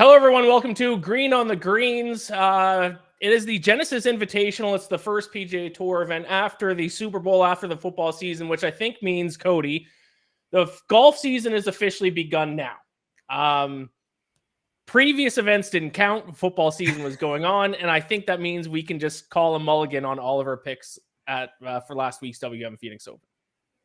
Hello, everyone. Welcome to Green on the Greens. It is the Genesis Invitational. It's the first PGA Tour event after the Super Bowl, after the football season, which I think means, Cody, the golf season has officially begun now. Previous events didn't count. Football season was going on, and I think that means we can just call a mulligan on all of our picks for last week's WM Phoenix Open.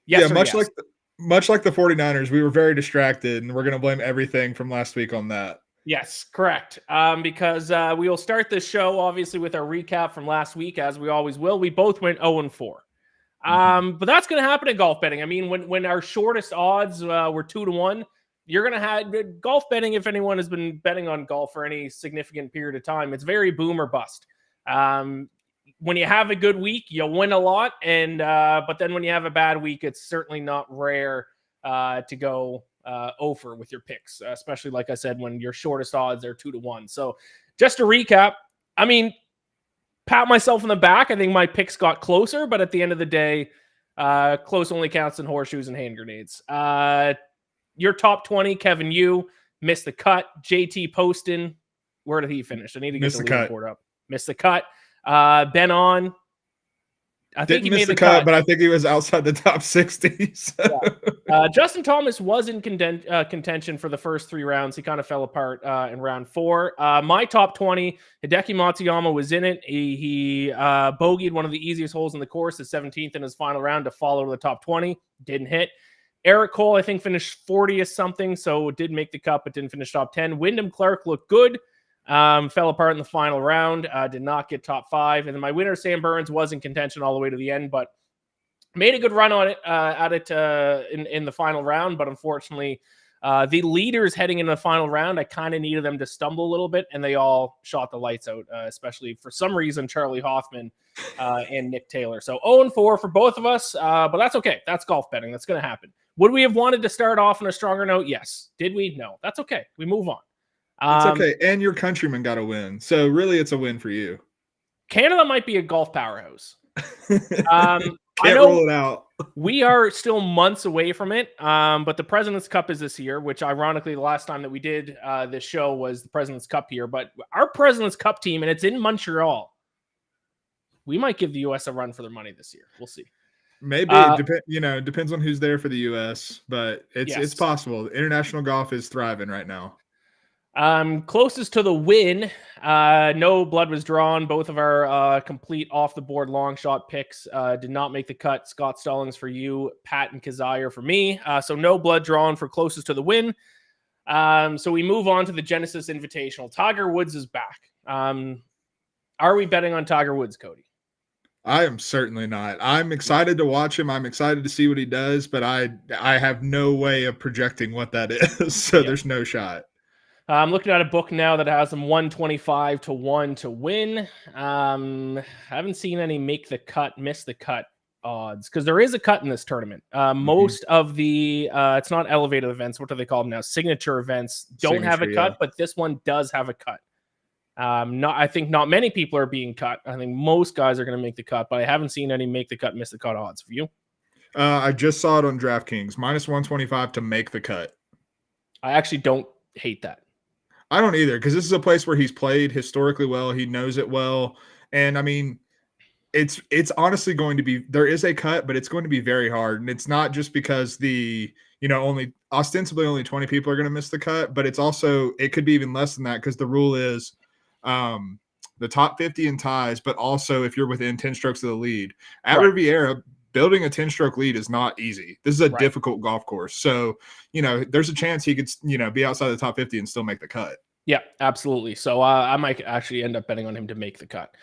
Yes, much like the 49ers, we were very distracted, and we're going to blame everything from last week on that. Yes, correct. Because we will start this show, obviously, with our recap from last week, as we always will. We both went 0-4. But that's going to happen in golf betting. I mean, when our shortest odds were 2-1, you're going to have golf betting. If anyone has been betting on golf for any significant period of time, it's very boom or bust. When you have a good week, you'll win a lot. But then when you have a bad week, it's certainly not rare to go over with your picks, especially, like I said, when your shortest odds are 2-1. So just to recap, I mean, pat myself on the back. I think my picks got closer, but at the end of the day, close only counts in horseshoes and hand grenades. Your top 20, Kevin, you missed the cut. JT Poston, where did he finish? I need to get the leaderboard up. Missed the cut. Ben on. I think he made the cut, but I think he was outside the top 60. So. Yeah. Justin Thomas was in contention for the first three rounds. He kind of fell apart in round 4. My top 20, Hideki Matsuyama was in it. He bogeyed one of the easiest holes in the course, the 17th in his final round, to follow to the top 20. Didn't hit. Eric Cole, I think, finished 40th something, so did make the cut, but didn't finish top 10. Wyndham Clark looked good. Fell apart in the final round, did not get top 5. And then my winner, Sam Burns, was in contention all the way to the end, but made a good run on it in the final round. But unfortunately, the leaders heading into the final round, I kind of needed them to stumble a little bit, and they all shot the lights out, especially for some reason, Charlie Hoffman and Nick Taylor. So 0-4 for both of us, but that's okay. That's golf betting. That's going to happen. Would we have wanted to start off on a stronger note? Yes. Did we? No. That's okay. We move on. It's okay. And your countryman got a win. So really, it's a win for you. Canada might be a golf powerhouse. Can't rule it out. We are still months away from it. But the President's Cup is this year, which ironically, the last time that we did this show was the President's Cup here. But our President's Cup team, and it's in Montreal, we might give the U.S. a run for their money this year. We'll see. Maybe depends on who's there for the U.S., but it's possible. International golf is thriving right now. Closest to the win, no blood was drawn. Both of our complete off-the-board long shot picks did not make the cut. Scott Stallings for you, Pat and Kazire for me. So no blood drawn for closest to the win. So we move on to the Genesis Invitational. Tiger Woods is back. Are we betting on Tiger Woods, Cody? I am certainly not. I'm excited to watch him. I'm excited to see what he does, but I have no way of projecting what that is. So There's no shot. I'm looking at a book now that has them 125-1 to win. I haven't seen any make the cut, miss the cut odds, because there is a cut in this tournament. Most of the, it's not elevated events. What do they call them now? Signature events don't have a cut, but this one does have a cut. I think not many people are being cut. I think most guys are going to make the cut, but I haven't seen any make the cut, miss the cut odds for you. I just saw it on DraftKings, -125 to make the cut. I actually don't hate that. I don't either, because this is a place where he's played historically well. He knows it well. And I mean, it's honestly going to be, there is a cut, but it's going to be very hard. And it's not just because ostensibly only 20 people are going to miss the cut, but it's also, it could be even less than that, because the rule is the top 50 in ties, but also if you're within 10 strokes of the lead. At Riviera, building a 10-stroke lead is not easy. This is a difficult golf course. So, there's a chance he could, be outside the top 50 and still make the cut. Yeah, absolutely. So I might actually end up betting on him to make the cut.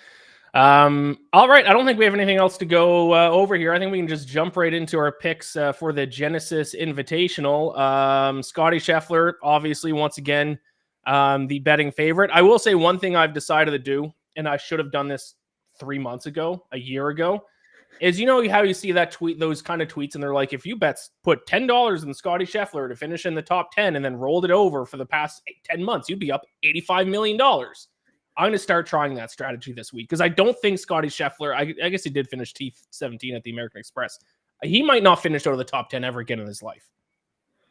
All right. I don't think we have anything else to go over here. I think we can just jump right into our picks for the Genesis Invitational. Scotty Scheffler, obviously, once again, the betting favorite. I will say one thing I've decided to do, and I should have done this 3 months ago, a year ago, is how you see that tweet, those kind of tweets, and they're like, if you put $10 in Scotty Scheffler to finish in the top 10 and then rolled it over for the past 10 months, you'd be up $85 million. I'm going to start trying that strategy this week, because I don't think Scotty Scheffler, I guess he did finish T17 at the American Express. He might not finish out of the top 10 ever again in his life.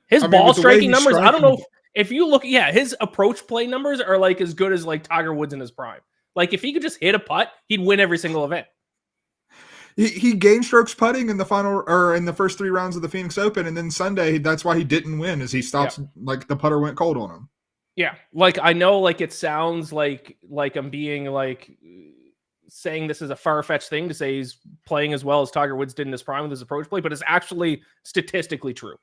His ball striking numbers, I don't know if If you look, his approach play numbers are like as good as like Tiger Woods in his prime. Like if he could just hit a putt, he'd win every single event. He gained strokes putting in the final or in the first 3 rounds of the Phoenix Open, and then Sunday that's why he didn't win, as he stops like the putter went cold on him. Yeah, like I know, like it sounds like I'm being like saying this is a far-fetched thing to say he's playing as well as Tiger Woods did in his prime with his approach play, but it's actually statistically true.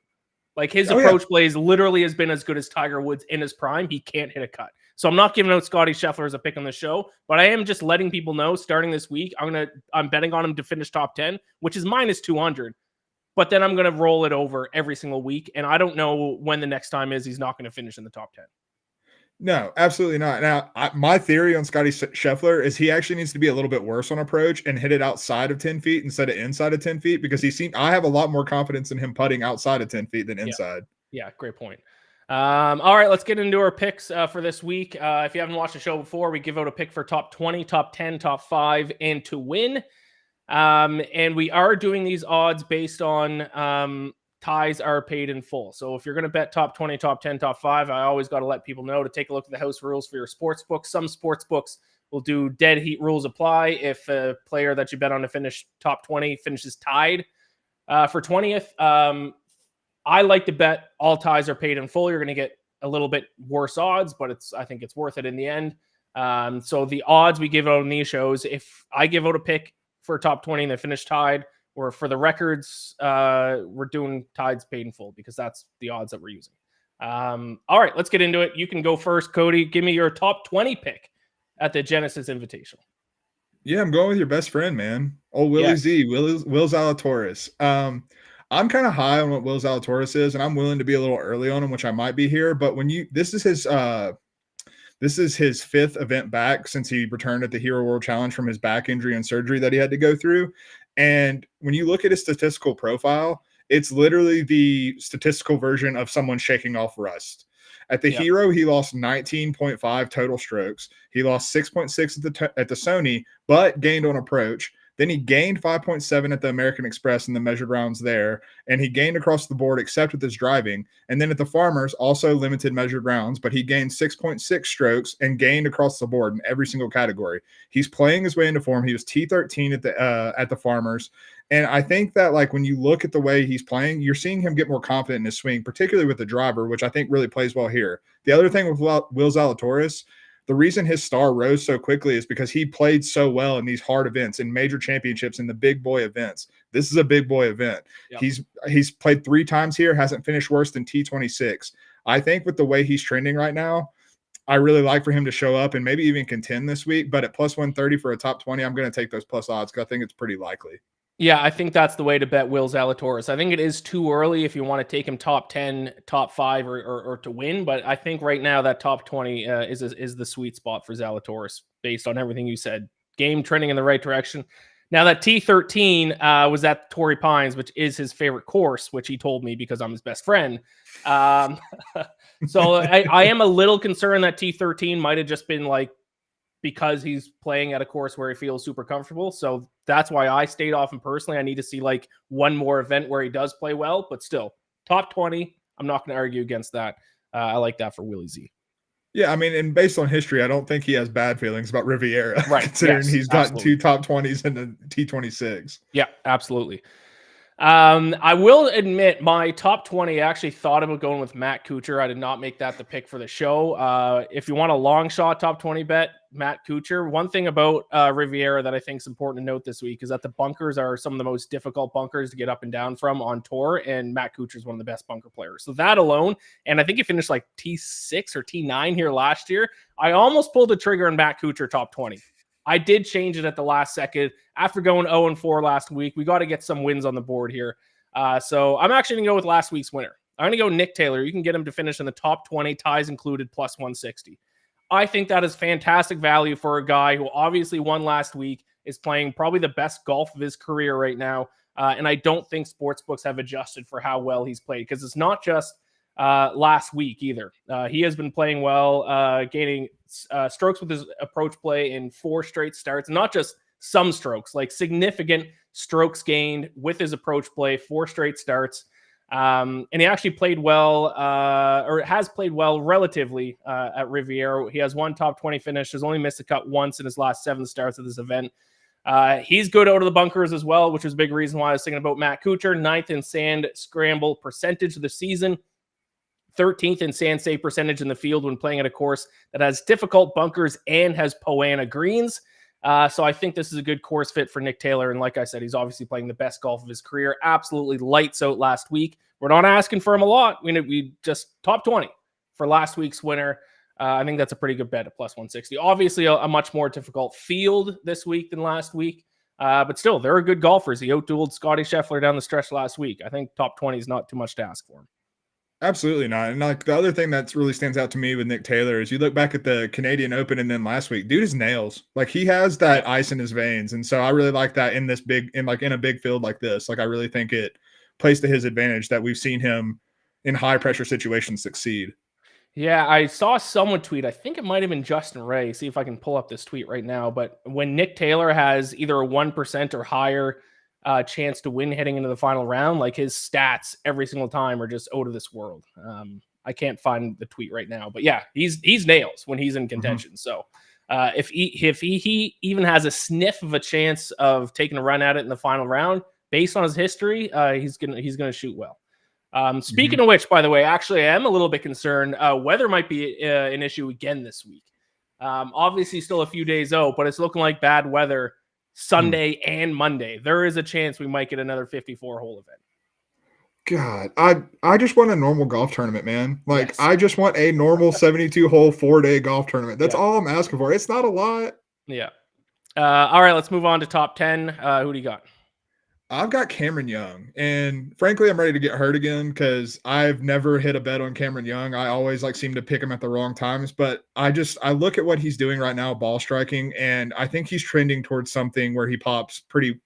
Like his approach plays literally has been as good as Tiger Woods in his prime. He can't hit a cut. So I'm not giving out Scotty Scheffler as a pick on the show, but I am just letting people know starting this week, I'm betting on him to finish top 10, which is minus 200. But then I'm going to roll it over every single week. And I don't know when the next time is he's not going to finish in the top 10. No, absolutely not. Now, my theory on Scotty Scheffler is he actually needs to be a little bit worse on approach and hit it outside of 10 feet instead of inside of 10 feet, because I have a lot more confidence in him putting outside of 10 feet than inside. Yeah, great point. All right, let's get into our picks for this week. If you haven't watched the show before, we give out a pick for top 20, top 10, top 5, and to win. And we are doing these odds based on ties are paid in full. So if you're going to bet top 20, top 10, top 5, I always got to let people know to take a look at the house rules for your sports book. Some sports books will do dead heat rules apply if a player that you bet on to finish top 20 finishes tied for 20th. I like to bet all ties are paid in full. You're going to get a little bit worse odds, but I think it's worth it in the end. So the odds we give out on these shows, if I give out a pick for top 20 and they finish tied, or for the records, we're doing tides paid in full because that's the odds that we're using. All right, let's get into it. You can go first, Cody. Give me your top 20 pick at the Genesis Invitational. Yeah, I'm going with your best friend, man. Old Willie Z, Will Zalatoris. I'm kind of high on what Will Zalatoris is, and I'm willing to be a little early on him, which I might be here. But this is his 5th event back since he returned at the Hero World Challenge from his back injury and surgery that he had to go through. And when you look at his statistical profile, it's literally the statistical version of someone shaking off rust. At the Hero, he lost 19.5 total strokes. He lost 6.6 at the Sony, but gained on approach. Then he gained 5.7 at the American Express in the measured rounds there, and he gained across the board except with his driving. And then at the Farmers, also limited measured rounds, but he gained 6.6 strokes and gained across the board in every single category. He's playing his way into form. He was T13 at the Farmers. And I think that, like, when you look at the way he's playing, you're seeing him get more confident in his swing, particularly with the driver, which I think really plays well here. The other thing with Will Zalatoris, the reason his star rose so quickly is because he played so well in these hard events, in major championships, in the big boy events. This is a big boy event. Yep. He's played 3 times here, hasn't finished worse than T26. I think with the way he's trending right now, I really like for him to show up and maybe even contend this week. But at plus 130 for a top 20, I'm going to take those plus odds because I think it's pretty likely. Yeah, I think that's the way to bet Will Zalatoris. I think it is too early if you want to take him top 10, top 5, or to win. But I think right now that top 20 is the sweet spot for Zalatoris based on everything you said. Game trending in the right direction. Now that T13 was at Torrey Pines, which is his favorite course, which he told me because I'm his best friend. So I am a little concerned that T13 might have just been like, because he's playing at a course where he feels super comfortable. So that's why I stayed off him personally. I need to see like one more event where he does play well, but still top 20. I'm not going to argue against that. I like that for Willie Z. Yeah, I mean, and based on history, I don't think he has bad feelings about Riviera, right? Considering he's gotten 2 top 20s in the T26. Yeah, absolutely. I will admit my top 20, I actually thought about going with Matt Kuchar. I did not make that the pick for the show. If you want a long shot top 20 bet, Matt Kuchar. One thing about Riviera that I think is important to note this week is that the bunkers are some of the most difficult bunkers to get up and down from on tour, and Matt Kuchar is one of the best bunker players. So that alone, and I think he finished like T6 or T9 here last year. I almost pulled the trigger on Matt Kuchar top 20. I did change it at the last second. After going 0-4 last week, we got to get some wins on the board here. So I'm actually going to go with last week's winner. I'm going to go Nick Taylor. You can get him to finish in the top 20, ties included, plus 160. I think that is fantastic value for a guy who obviously won last week, is playing probably the best golf of his career right now. And I don't think sportsbooks have adjusted for how well he's played, because it's not just last week either. He has been playing well, gaining strokes with his approach play in 4 straight starts, not just some strokes, like significant strokes gained with his approach play, 4 straight starts. And he actually played well, or has played well relatively at Riviera. He has one top 20 finish, has only missed a cut once in his last 7 starts of this event. He's good out of the bunkers as well, which is a big reason why I was thinking about Matt Kuchar. 9th in sand scramble percentage of the season, 13th in sand save percentage in the field when playing at a course that has difficult bunkers and has Poana greens. So I think this is a good course fit for Nick Taylor. And like I said, he's obviously playing the best golf of his career. Absolutely lights out last week. We're not asking for him a lot. We just top 20 for last week's winner. I think that's a pretty good bet at plus 160. Obviously, a much more difficult field this week than last week. But still, they're good golfers. He outdueled Scotty Scheffler down the stretch last week. I think top 20 is not too much to ask for him. Absolutely not. And like the other thing that really stands out to me with Nick Taylor is you look back at the Canadian Open and then last week, dude is nails. Like he has that ice in his veins. And so I really like that in this big, in a big field like this. Like I really think it plays to his advantage that we've seen him in high pressure situations succeed. Yeah, I saw someone tweet, I think it might have been Justin Ray. See if I can pull up this tweet right now. But when Nick Taylor has either a 1% or higher chance to win heading into the final round, like his stats every single time are just out of this world. I can't find the tweet right now, but yeah, he's nails when he's in contention. So if he even has a sniff of a chance of taking a run at it in the final round, based on his history, he's gonna shoot well. Speaking of which, by the way, actually, I am a little bit concerned. Weather might be an issue again this week. Obviously, still a few days out, but it's looking like bad weather Sunday and Monday. There is a chance we might get another 54-hole event. God, I just want a normal golf tournament, man. Like Yes. I just want a normal 72-hole 4-day golf tournament. That's all I'm asking for. It's not a lot. Yeah. All right, let's move on to top 10. Who do you got? I've got Cameron Young, and frankly, I'm ready to get hurt again because I've never hit a bet on Cameron Young. I always seem to pick him at the wrong times, but I look at what he's doing right now, ball striking, and I think he's trending towards something where he pops pretty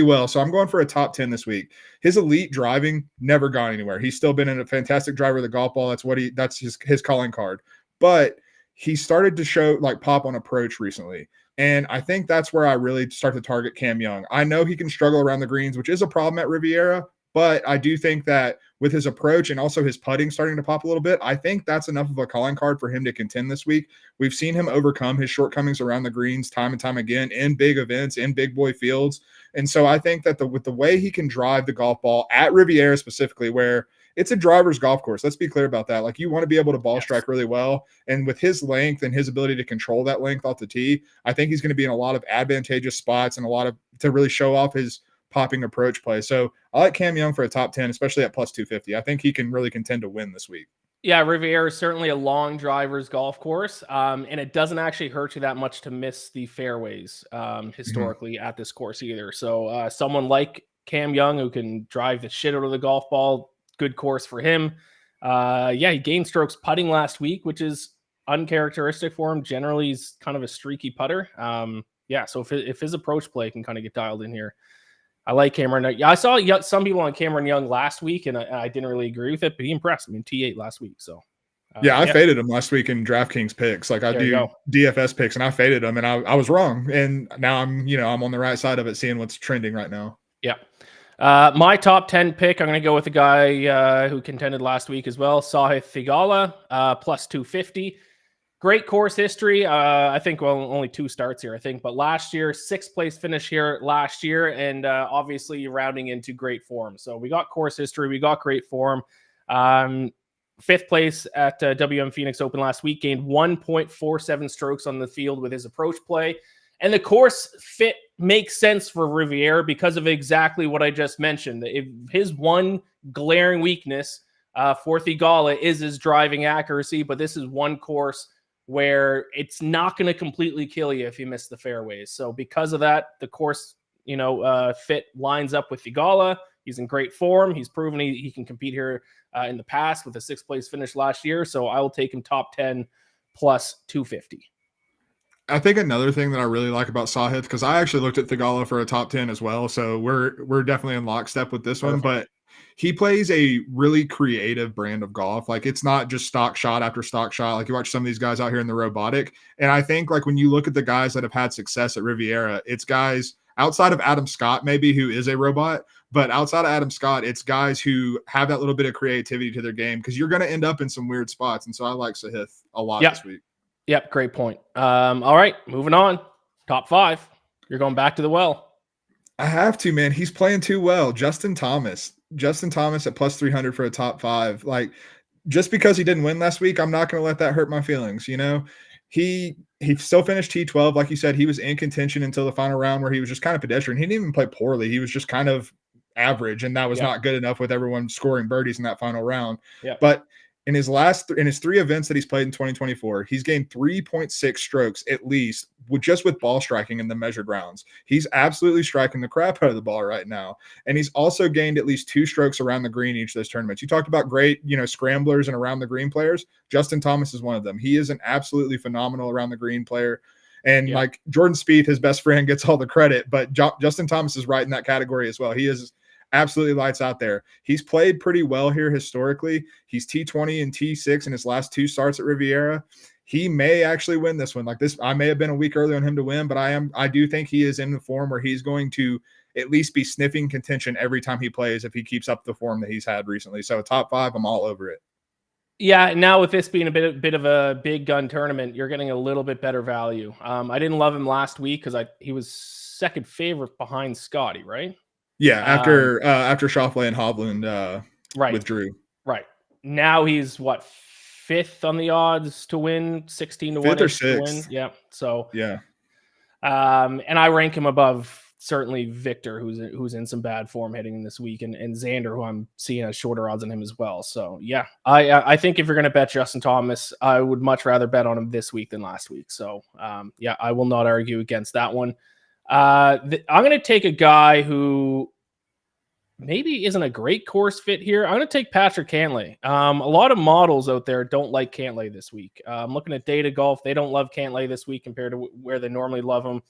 well. So I'm going for a top 10 this week. His elite driving never gone anywhere. He's still been a fantastic driver of the golf ball. That's his calling card. But he started to show pop on approach recently. And I think that's where I really start to target Cam Young. I know he can struggle around the greens, which is a problem at Riviera, but I do think that with his approach and also his putting starting to pop a little bit, I think that's enough of a calling card for him to contend this week. We've seen him overcome his shortcomings around the greens time and time again in big events, in big boy fields. And so I think that with the way he can drive the golf ball at Riviera specifically, where it's a driver's golf course. Let's be clear about that. You want to be able to ball strike really well. And with his length and his ability to control that length off the tee, I think he's going to be in a lot of advantageous spots and to really show off his popping approach play. So I like Cam Young for a top 10, especially at plus 250. I think he can really contend to win this week. Yeah, Riviera is certainly a long driver's golf course, and it doesn't actually hurt you that much to miss the fairways historically at this course either. So someone like Cam Young who can drive the shit out of the golf ball, good course for him. He gained strokes putting last week, which is uncharacteristic for him. Generally, he's kind of a streaky putter. So if his approach play can kind of get dialed in here, I like Cameron. Yeah, I saw some people on Cameron Young last week, and I didn't really agree with it, but he impressed. T8 last week, so. I faded him last week in DraftKings picks. I do DFS picks, and I faded him, and I was wrong. And now I'm on the right side of it, seeing what's trending right now. Yeah. My top 10 pick, I'm going to go with a guy who contended last week as well, Sahith Theegala, plus 250. Great course history. I think, only 2 starts here, I think. But last year, 6th place finish here last year, and obviously rounding into great form. So we got course history. We got great form. 5th place at WM Phoenix Open last week, gained 1.47 strokes on the field with his approach play. And the course fit makes sense for Riviera because of exactly what I just mentioned. His one glaring weakness for Theegala is his driving accuracy, but this is one course where it's not going to completely kill you if you miss the fairways. So because of that, the course, fit lines up with Theegala. He's in great form. He's proven he can compete here in the past with a 6th place finish last year. So I will take him top 10 plus 250. I think another thing that I really like about Sahith, because I actually looked at Theegala for a top 10 as well. So we're definitely in lockstep with this one, but he plays a really creative brand of golf. It's not just stock shot after stock shot. You watch some of these guys out here in the robotic. And I think when you look at the guys that have had success at Riviera, it's guys, outside of Adam Scott, maybe, who is a robot, but outside of Adam Scott, it's guys who have that little bit of creativity to their game, because you're going to end up in some weird spots. And so I like Sahith a lot this week. Yep, great point. All right, moving on. Top 5. You're going back to the well. I have to, man. He's playing too well. Justin Thomas at plus 300 for a top 5. Like, just because he didn't win last week, I'm not going to let that hurt my feelings. He still finished T12. Like you said, he was in contention until the final round, where he was just kind of pedestrian. He didn't even play poorly. He was just kind of average, and that was not good enough with everyone scoring birdies in that final round. But in his 3 events that he's played in 2024, he's gained 3.6 strokes at least with ball striking in the measured rounds. He's absolutely striking the crap out of the ball right now. And he's also gained at least 2 strokes around the green each of those tournaments. You talked about great, scramblers and around the green players. Justin Thomas is one of them. He is an absolutely phenomenal around the green player. And like Jordan Spieth, his best friend, gets all the credit, but Justin Thomas is right in that category as well. He is absolutely lights out there. He's played pretty well here historically. He's T20 and T6 in his last 2 starts at Riviera. He may actually win this one. Like this, I may have been a week early on him to win, but I do think he is in the form where he's going to at least be sniffing contention every time he plays if he keeps up the form that he's had recently. So top 5, I'm all over it. Yeah, now with this being a bit of a big gun tournament, you're getting a little bit better value. I didn't love him last week because he was second favorite behind Scotty, right? Yeah, after Schauffele and Hovland withdrew. Right. Now he's 5th on the odds to win, 16 to 1 5th or 6 to win. 6th. Yeah. So yeah. And I rank him above certainly Victor, who's in some bad form heading in this week, and Xander, who I'm seeing as shorter odds on him as well. So yeah, I think if you're going to bet Justin Thomas, I would much rather bet on him this week than last week. So yeah, I will not argue against that one. I'm going to take a guy who maybe isn't a great course fit here. I'm going to take Patrick Cantlay. A lot of models out there don't like Cantlay this week. I'm looking at Data Golf. They don't love Cantlay this week compared to where they normally love him.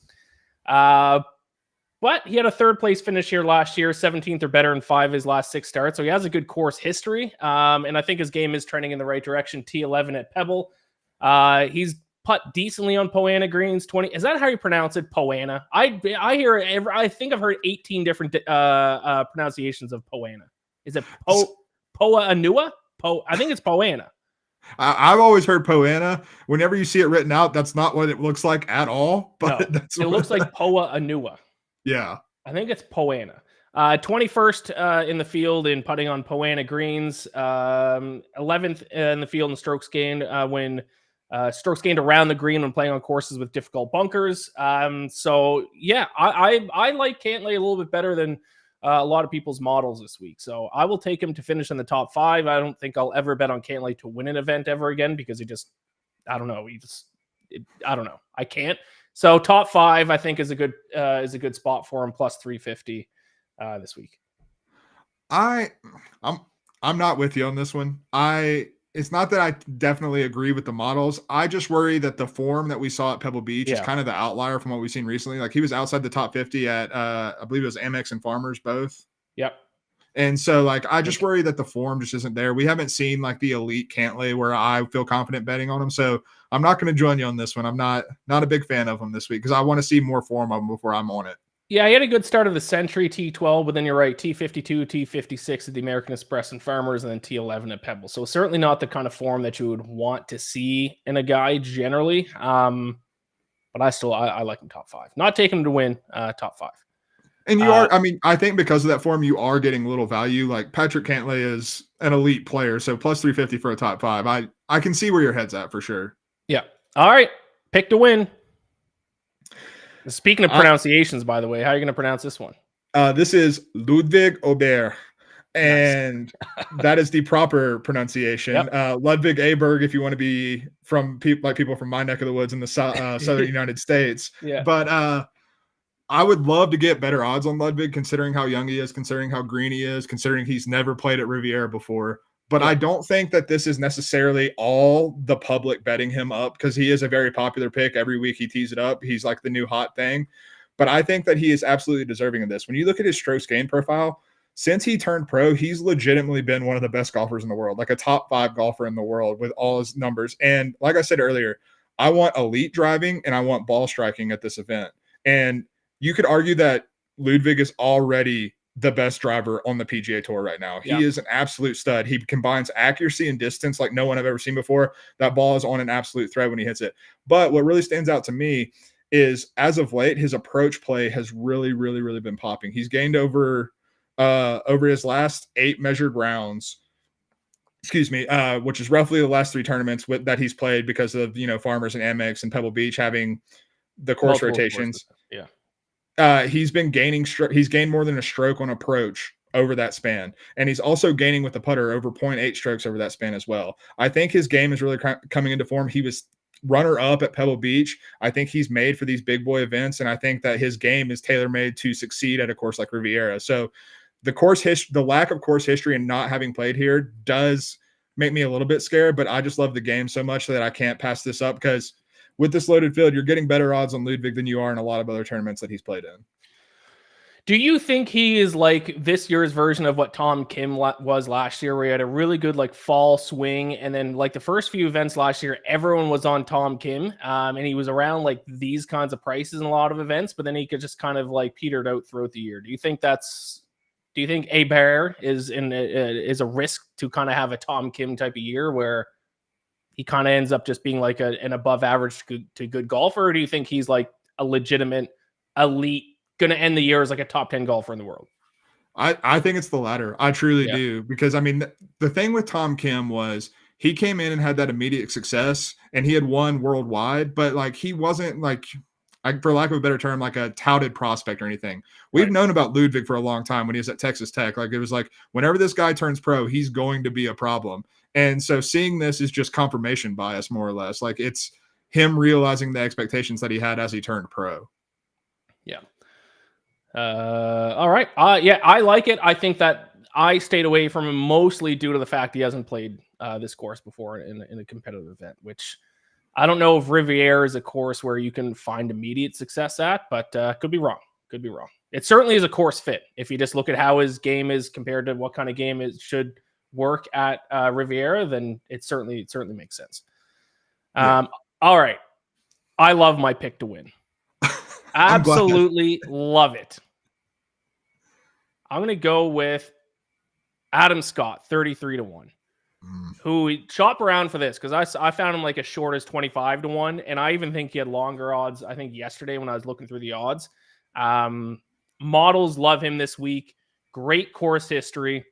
But he had a 3rd place finish here last year, 17th or better in 5 of his last 6 starts. So he has a good course history. And I think his game is trending in the right direction. T11 at Pebble. He's putt decently on Poana greens. 20. Is that how you pronounce it? Poana. I hear. I think I've heard 18 different pronunciations of Poana. Is it Poa Anua? I think it's Poana. I've always heard Poana. Whenever you see it written out, that's not what it looks like at all. But no, it looks like Poa Anua. Yeah, I think it's Poana. 21st in the field in putting on Poana greens. 11th in the field in strokes gained when strokes gained around the green when playing on courses with difficult bunkers. So yeah, I like Cantlay a little bit better than a lot of people's models this week. So I will take him to finish in the top 5. I don't think I'll ever bet on Cantlay to win an event ever again because I don't know. I don't know. I can't. So top 5, I think, is a good spot for him, plus 350 this week. I'm not with you on this one. It's not that I definitely agree with the models. I just worry that the form that we saw at Pebble Beach is kind of the outlier from what we've seen recently. Like he was outside the top 50 at I believe it was Amex and Farmers both. Yep. And so like I just worry that the form just isn't there. We haven't seen like the elite Cantlay where I feel confident betting on him. So I'm not going to join you on this one. I'm not a big fan of him this week because I want to see more form of him before I'm on it. Yeah, he had a good start of the century, T12, but then you're right, T52, T56 at the American Express and Farmers, and then T11 at Pebble. So certainly not the kind of form that you would want to see in a guy generally. But I like him top 5. Not taking him to win, top 5. And I think because of that form, you are getting a little value. Like Patrick Cantlay is an elite player, so plus 350 for a top 5. I can see where your head's at for sure. Yeah. All right. Pick to win. Speaking of pronunciations, by the way, how are you going to pronounce this one? This is Ludwig Aubert, and that is the proper pronunciation. Yep. Ludwig Aberg, if you want to be from people from my neck of the woods in the southern United States. Yeah. But I would love to get better odds on Ludwig, considering how young he is, considering how green he is, considering he's never played at Riviera before. But I don't think that this is necessarily all the public betting him up because he is a very popular pick. Every week he tees it up. He's like the new hot thing. But I think that he is absolutely deserving of this. When you look at his strokes gain profile, since he turned pro, he's legitimately been one of the best golfers in the world, like a top 5 golfer in the world with all his numbers. And like I said earlier, I want elite driving and I want ball striking at this event. And you could argue that Ludwig is already the best driver on the PGA Tour right now. He is an absolute stud. He combines accuracy and distance like no one I've ever seen before. That ball is on an absolute thread when he hits it. But what really stands out to me is, as of late, his approach play has really, really, really been popping. He's gained over his last 8 measured rounds, which is roughly the last 3 tournaments that he's played, because of, Farmers and Amex and Pebble Beach having the course rotations. He's been gaining. He's gained more than a stroke on approach over that span, and he's also gaining with the putter over 0.8 strokes over that span as well. I think his game is really coming into form. He was runner-up at Pebble Beach. I think he's made for these big boy events, and I think that his game is tailor-made to succeed at a course like Riviera. So the lack of course history and not having played here does make me a little bit scared, but I just love the game so much that I can't pass this up, because with this loaded field, you're getting better odds on Ludwig than you are in a lot of other tournaments that he's played in. Do you think he is like this year's version of what Tom Kim was last year, where he had a really good like fall swing, and then like the first few events last year, everyone was on Tom Kim, and he was around like these kinds of prices in a lot of events, but then he could just kind of like petered out throughout the year? Do you think Hebert is a risk to kind of have a Tom Kim type of year where he kind of ends up just being like an above average to good golfer? Or do you think he's like a legitimate elite, going to end the year as like a top 10 golfer in the world? I think it's the latter. I truly do. Because I mean, the thing with Tom Kim was he came in and had that immediate success, and he had won worldwide, but like he wasn't like, for lack of a better term, like a touted prospect or anything. We've known about Ludwig for a long time when he was at Texas Tech. Like, it was like, whenever this guy turns pro, he's going to be a problem. And so seeing this is just confirmation bias, more or less. Like, it's him realizing the expectations that he had as he turned pro. Yeah. All right. Yeah, I like it. I think that I stayed away from him mostly due to the fact he hasn't played this course before in a competitive event, which I don't know if Riviera is a course where you can find immediate success at, but could be wrong. Could be wrong. It certainly is a course fit. If you just look at how his game is compared to what kind of game it should work at Riviera, then it certainly makes sense. All right. I love my pick to win. Absolutely love it. I'm going to go with Adam Scott, 33-1, who we shop around for this, because I found him like as short as 25-1, and I even think he had longer odds, I think, yesterday when I was looking through the odds. Models love him this week. Great course history.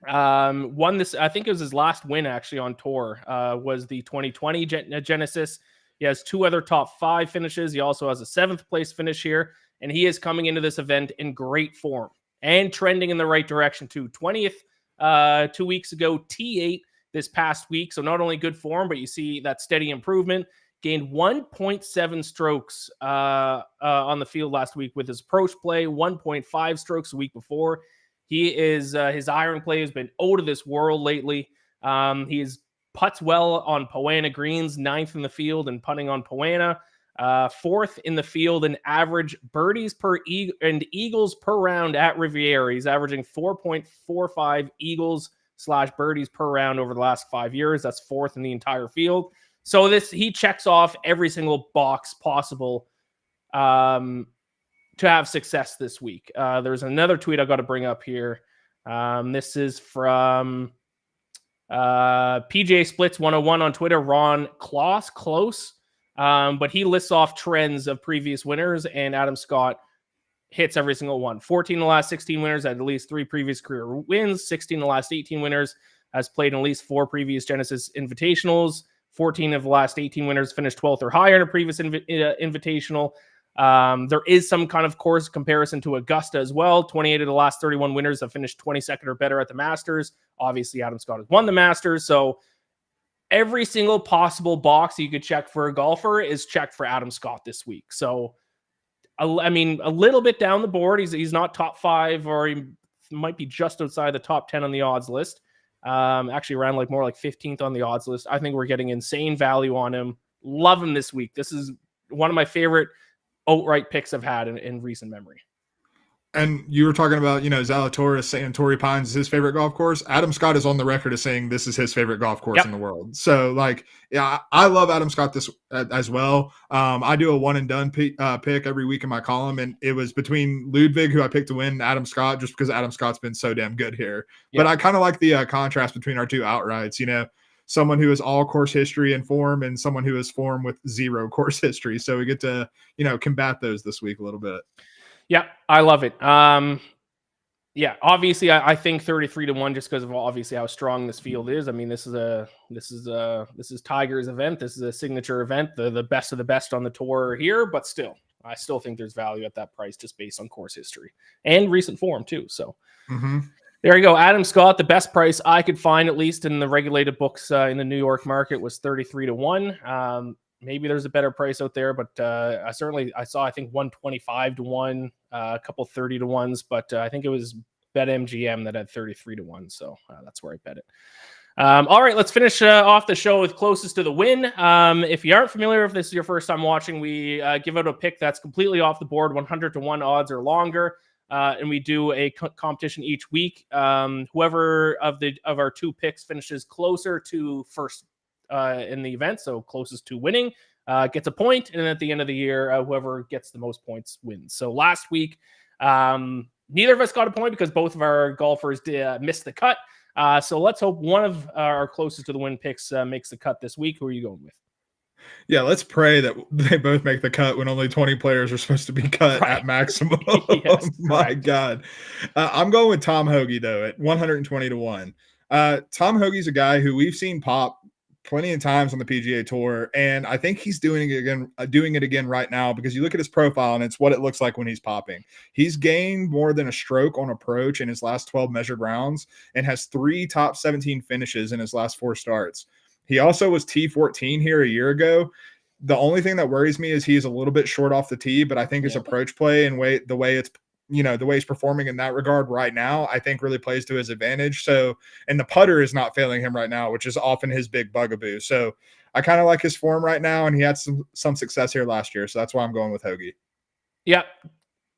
Won this, I think it was his last win actually on tour, was the 2020 Genesis. He has 2 other top 5 finishes. He also has a 7th place finish here, and he is coming into this event in great form and trending in the right direction too. 20th 2 weeks ago, T8 this past week. So not only good form, but you see that steady improvement. Gained 1.7 strokes on the field last week with his approach play, 1.5 strokes a week before. He is his iron play has been out of this world lately. He's putts well on Poana greens, 9th in the field and putting on Poana, 4th in the field in average birdies per and eagles per round at Riviera. He's averaging 4.45 eagles / birdies per round over the last 5 years. That's 4th in the entire field. So he checks off every single box possible to have success this week. There's another tweet I got to bring up here. This is from PGA Splits 101 on Twitter, Ron Close. But he lists off trends of previous winners, and Adam Scott hits every single one. 14 of the last 16 winners had at least 3 previous career wins. 16 of the last 18 winners has played in at least 4 previous Genesis Invitationals. 14 of the last 18 winners finished 12th or higher in a previous Invitational. There is some kind of course comparison to Augusta as well. 28 of the last 31 winners have finished 22nd or better at the Masters. Obviously, Adam Scott has won the Masters. So every single possible box you could check for a golfer is checked for Adam Scott this week. So, I mean, a little bit down the board. He's not top 5, or he might be just outside the top 10 on the odds list. Actually around more like 15th on the odds list. I think we're getting insane value on him. Love him this week. This is one of my favorite outright picks I've had in recent memory. And you were talking about, Zalatoris saying Torrey Pines is his favorite golf course. Adam Scott is on the record as saying this is his favorite golf course in the world. So, yeah, I love Adam Scott this as well. I do a one and done pick every week in my column, and it was between Ludwig, who I picked to win, and Adam Scott, just because Adam Scott's been so damn good here. But I kind of like the contrast between our two outrights. Someone who is all course history and form, and someone who is form with zero course history. So we get to, combat those this week a little bit. Yeah, I love it. Yeah, obviously, I think 33-1 just because of obviously how strong this field is. I mean, this is Tiger's event. This is a signature event, the best of the best on the tour here. But still, I still think there's value at that price just based on course history and recent form too. So there you go. Adam Scott, the best price I could find, at least in the regulated books in the New York market, was 33-1. Maybe there's a better price out there, but I saw, I think 125-1, a couple 30-1s, but I think it was BetMGM that had 33-1. So that's where I bet it. All right, let's finish off the show with closest to the win. If you aren't familiar, if this is your first time watching, we give out a pick that's completely off the board, 100-1 odds or longer. And we do a competition each week. Whoever of our two picks finishes closer to first in the event, so closest to winning, gets a point, and then at the end of the year, whoever gets the most points wins. So last week, neither of us got a point because both of our golfers missed the cut. So let's hope one of our closest to the win picks makes the cut this week. Who are you going with? Yeah, let's pray that they both make the cut when only 20 players are supposed to be cut at maximum. Yes, my God. I'm going with Tom Hoagie, though, at 120-1. Tom Hoagie's a guy who we've seen pop plenty of times on the PGA Tour, and I think he's doing it again right now, because you look at his profile and it's what it looks like when he's popping. He's gained more than a stroke on approach in his last 12 measured rounds and has 3 top 17 finishes in his last 4 starts. He also was T14 here a year ago. The only thing that worries me is he's a little bit short off the tee, but I think his approach play and the way he's performing in that regard right now, I think really plays to his advantage. So, and the putter is not failing him right now, which is often his big bugaboo. So I kind of like his form right now, and he had some success here last year. So that's why I'm going with Hoagie. Yeah.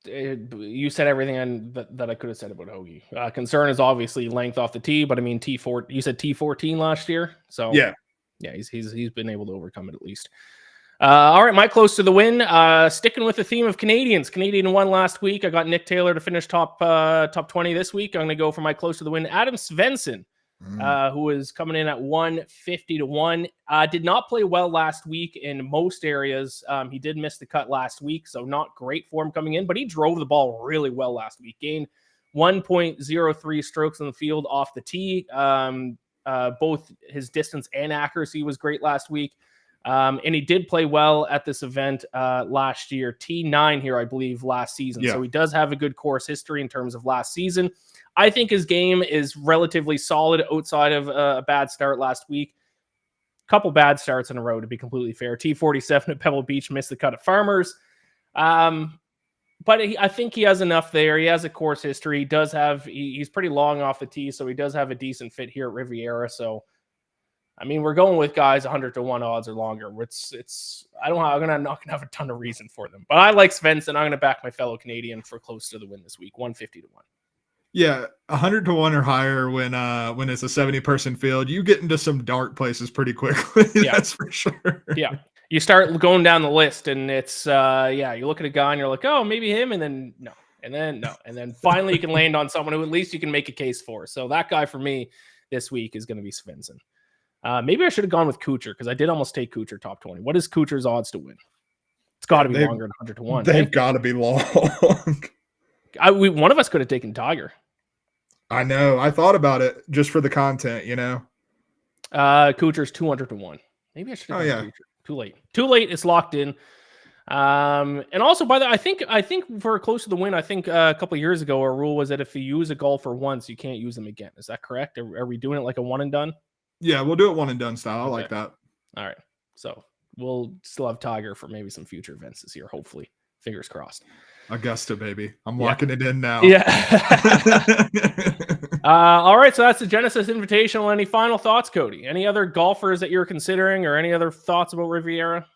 You said everything that I could have said about Hoagie. Concern is obviously length off the tee, but I mean, T4, you said T14 last year. So yeah, he's been able to overcome it at least. All right, my close to the win. Sticking with the theme of Canadians. Canadian won last week. I got Nick Taylor to finish top 20 this week. I'm going to go for my close to the win. Adam Svensson, who is coming in at 150-1. Did not play well last week in most areas. He did miss the cut last week, so not great form coming in, but he drove the ball really well last week. Gained 1.03 strokes on the field off the tee. Both his distance and accuracy was great last week. And he did play well at this event last year, T9 here, I believe, last season. Yeah. So he does have a good course history in terms of last season. I think his game is relatively solid outside of a bad start last week. Couple bad starts in a row, to be completely fair. T47 at Pebble Beach, missed the cut at Farmers. But I think he has enough there. He has a course history. He's pretty long off the tee, so he does have a decent fit here at Riviera. So, I mean, we're going with guys 100-1 odds or longer. I'm not gonna have a ton of reason for them, but I like Svensson. I'm gonna back my fellow Canadian for close to the win this week, 150-1. Yeah, 100-1 or higher when it's a 70-person field, you get into some dark places pretty quickly. That's for sure. Yeah, you start going down the list, and it's you look at a guy and you're like, oh, maybe him, and then no, and then no, and then finally you can land on someone who at least you can make a case for. So that guy for me this week is going to be Svensson. Maybe I should have gone with Kuchar, because I did almost take Kuchar top 20. What is Kuchar's odds to win? It's got to be longer than 100-1. They've got to be long. One of us could have taken Tiger. I know. I thought about it just for the content, Kuchar's 200-1. Maybe I should have gone Kuchar. Too late. It's locked in. And also, by the way, I think for close to the win, I think a couple of years ago, our rule was that if you use a golfer once, you can't use them again. Is that correct? Are we doing it like a one and done? Yeah, we'll do it one and done style. I like that. All right. So we'll still have Tiger for maybe some future events this year, hopefully. Fingers crossed. Augusta, baby. I'm locking it in now. Yeah. All right. So that's the Genesis Invitational. Any final thoughts, Cody? Any other golfers that you're considering, or any other thoughts about Riviera?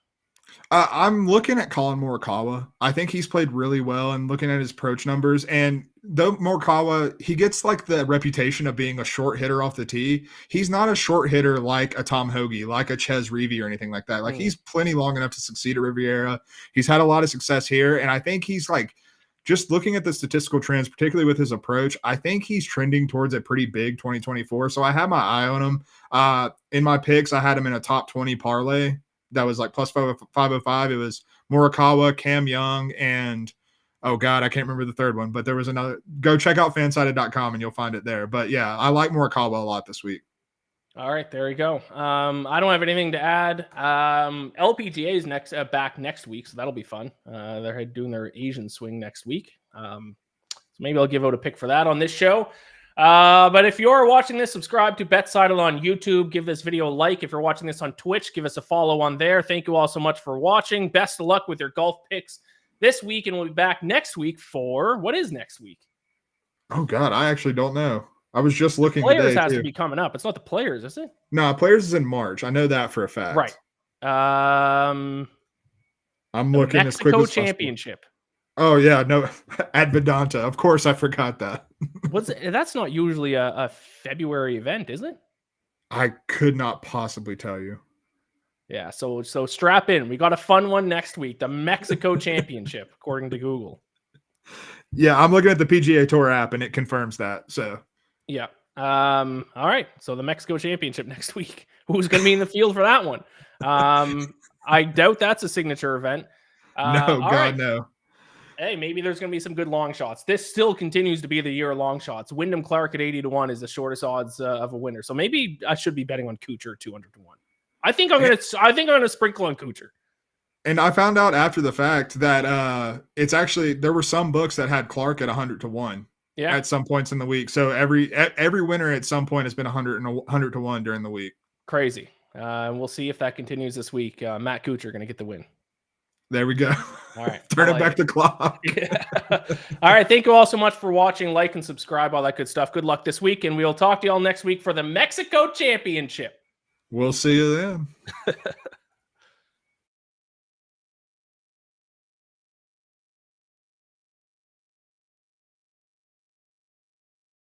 I'm looking at Colin Morikawa. I think he's played really well, and looking at his approach numbers. And though Morikawa, he gets like the reputation of being a short hitter off the tee. He's not a short hitter like a Tom Hoagie, like a Ches Reavie or anything like that. Like he's plenty long enough to succeed at Riviera. He's had a lot of success here, and I think he's like just looking at the statistical trends, particularly with his approach. I think he's trending towards a pretty big 2024. So I have my eye on him. In my picks, I had him in a top 20 parlay. That was like plus 505. It was Morikawa, Cam Young, and oh God, I can't remember the third one, but there was another. Go check out fansided.com and you'll find it there. But yeah, I like Morikawa a lot this week. All right, there you go. I don't have anything to add. LPGA is back next week, so that'll be fun. They're doing their Asian swing next week. So maybe I'll give out a pick for that on this show. But if you're watching this, subscribe to BetSided on YouTube. Give this video a like. If you're watching this on Twitch, give us a follow on there. Thank you all so much for watching. Best of luck with your golf picks this week, and we'll be back next week for what is next week? Oh God, I actually don't know. I was just looking. Players has to be coming up. It's not the Players, is it? No, Players is in March. I know that for a fact. Right. I'm looking as quick as Mexico Championship. Oh yeah, no, at Vedanta. Of course, I forgot that. That's not usually a February event, is it? I could not possibly tell you. Yeah, so strap in. We got a fun one next week. The Mexico Championship, according to Google. Yeah, I'm looking at the PGA Tour app and it confirms that. So yeah. All right. So the Mexico Championship next week. Who's going to be in the field for that one? I doubt that's a signature event. No, God, right. No. Hey, maybe there's going to be some good long shots. This still continues to be the year of long shots. Wyndham Clark at 80-1 is the shortest odds of a winner. So maybe I should be betting on Kuchar at 200-1. I think I'm going to sprinkle on Kuchar. And I found out after the fact that it's actually there were some books that had Clark at 100-1. Yeah. At some points in the week. So every winner at some point has been 100-1 during the week. Crazy. We'll see if that continues this week. Matt Kuchar going to get the win. There we go. All right. Turn it back the clock. Yeah. All right. Thank you all so much for watching. Like and subscribe, all that good stuff. Good luck this week. And we'll talk to you all next week for the Mexico Championship. We'll see you then.